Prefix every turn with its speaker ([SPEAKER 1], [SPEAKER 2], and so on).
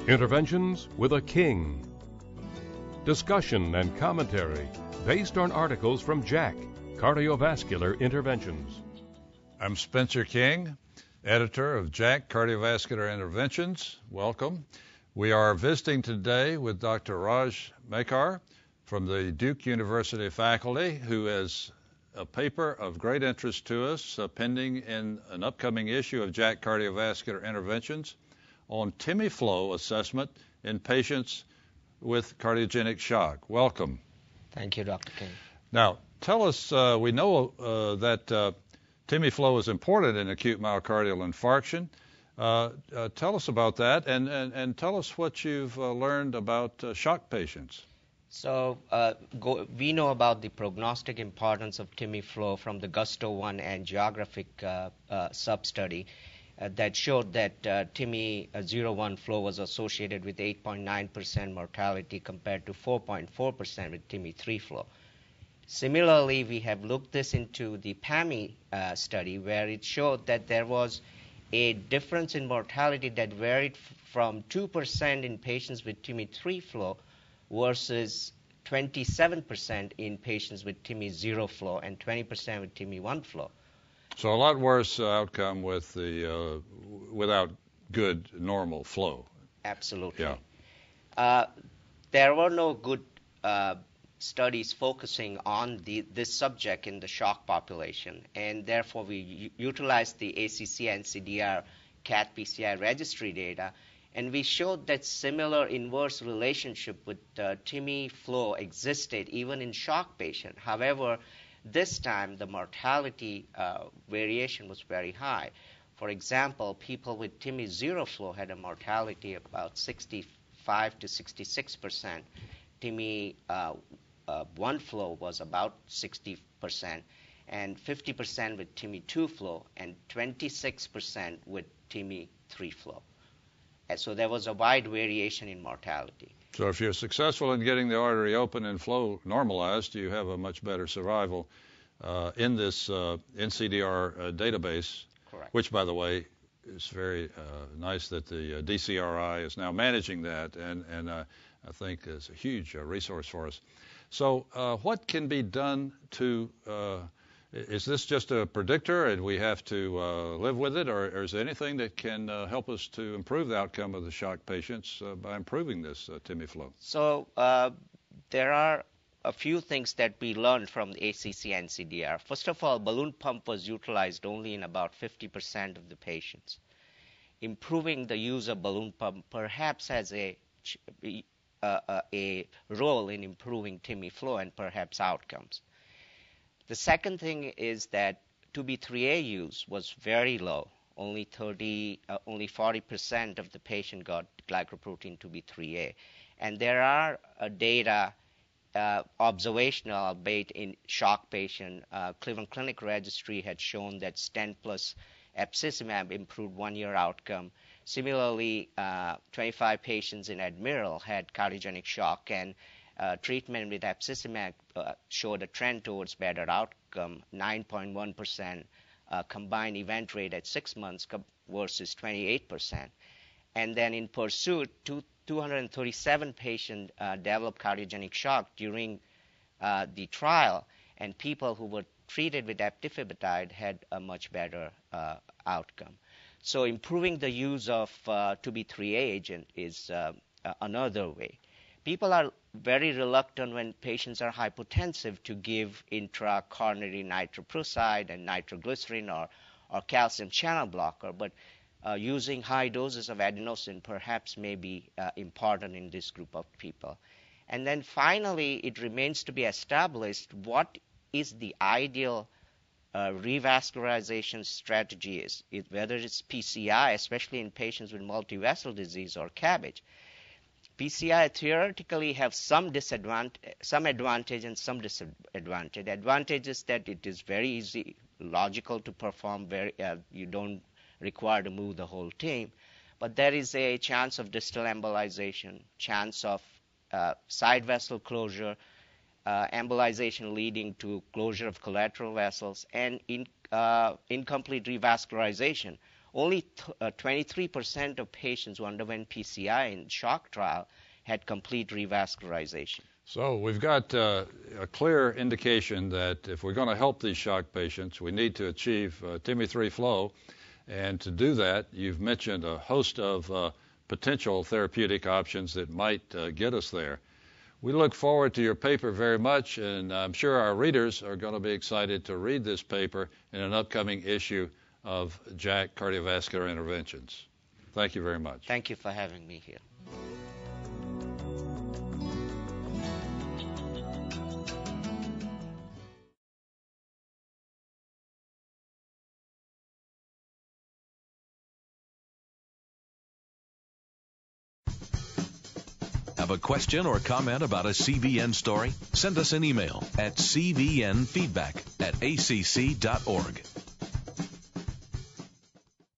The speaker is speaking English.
[SPEAKER 1] Interventions with a King. Discussion and commentary based on articles from Jack, Cardiovascular Interventions.
[SPEAKER 2] I'm Spencer King, editor of Jack, Cardiovascular Interventions. Welcome. We are visiting today with Dr. Raj Mekar from the Duke University faculty, who has a paper of great interest to us pending in an upcoming issue of Jack, Cardiovascular Interventions on TIMI flow assessment in patients with cardiogenic shock. Welcome.
[SPEAKER 3] Thank you, Dr. King.
[SPEAKER 2] Now, tell us, we know that TIMI flow is important in acute myocardial infarction. Tell us about that, and tell us what you've learned about shock patients.
[SPEAKER 3] So we know about the prognostic importance of TIMI flow from the GUSTO-1 angiographic sub-study that showed that TIMI 01 flow was associated with 8.9% mortality compared to 4.4% with TIMI 3 flow. Similarly, we have looked this into the PAMI study, where it showed that there was a difference in mortality that varied from 2% in patients with TIMI 3 flow versus 27% in patients with TIMI 0 flow and 20% with TIMI 1 flow.
[SPEAKER 2] So a lot worse outcome with the without good normal flow.
[SPEAKER 3] Absolutely.
[SPEAKER 2] Yeah.
[SPEAKER 3] There were no good studies focusing on this subject in the shock population, and therefore we utilized the ACC-NCDR CAT PCI registry data, and we showed that similar inverse relationship with TIMI flow existed even in shock patients. However, this time the mortality variation was very high. For example, people with TIMI 0 flow had a mortality of about 65 to 66%. TIMI 1 flow was about 60%, and 50% with TIMI 2 flow, and 26% with TIMI 3 flow. And so there was a wide variation in mortality.
[SPEAKER 2] So if you're successful in getting the artery open and flow normalized, you have a much better survival in this NCDR database.
[SPEAKER 3] Correct.
[SPEAKER 2] Which, by the way, is very nice that the DCRI is now managing that, and I think is a huge resource for us. So what can be done to, is this just a predictor and we have to live with it, or is there anything that can help us to improve the outcome of the shock patients by improving this TIMI flow?
[SPEAKER 3] So there are a few things that we learned from the ACC-NCDR. First of all, balloon pump was utilized only in about 50% of the patients. Improving the use of balloon pump perhaps has a role in improving TIMI flow and perhaps outcomes. The second thing is that 2B3A use was very low. Only 40% of the patient got glycoprotein 2B3A. And there are data, observational, albeit in shock patient. Cleveland Clinic Registry had shown that stent plus abscesimab improved 1-year outcome. Similarly, 25 patients in Admiral had cardiogenic shock, and treatment with abscesimab showed a trend towards better outcome, 9.1% combined event rate at 6 months versus 28%. And then in Pursuit, 237 patients developed cardiogenic shock during the trial, and people who were treated with eptifibatide had a much better outcome. So improving the use of 2B3A agent is another way. People are very reluctant when patients are hypotensive to give intracoronary nitroprusside and nitroglycerin or calcium channel blocker, but using high doses of adenosine perhaps may be important in this group of people. And then finally, it remains to be established what is the ideal revascularization strategy is, whether it's PCI, especially in patients with multivessel disease, or CABG. PCI theoretically have some advantage and some disadvantage. Advantage is that it is very easy, logical to perform. You don't require to move the whole team, but there is a chance of distal embolization, chance of side vessel closure, embolization leading to closure of collateral vessels, and incomplete revascularization only 23% of patients who underwent PCI in shock trial had complete revascularization.
[SPEAKER 2] So we've got a clear indication that if we're going to help these shock patients, we need to achieve TIMI-3 flow. And to do that, you've mentioned a host of potential therapeutic options that might get us there. We look forward to your paper very much, and I'm sure our readers are going to be excited to read this paper in an upcoming issue of JACC Cardiovascular Interventions. Thank you very much.
[SPEAKER 3] Thank you for having me here.
[SPEAKER 4] Have a question or comment about a CVN story? Send us an email at cvnfeedback@acc.org.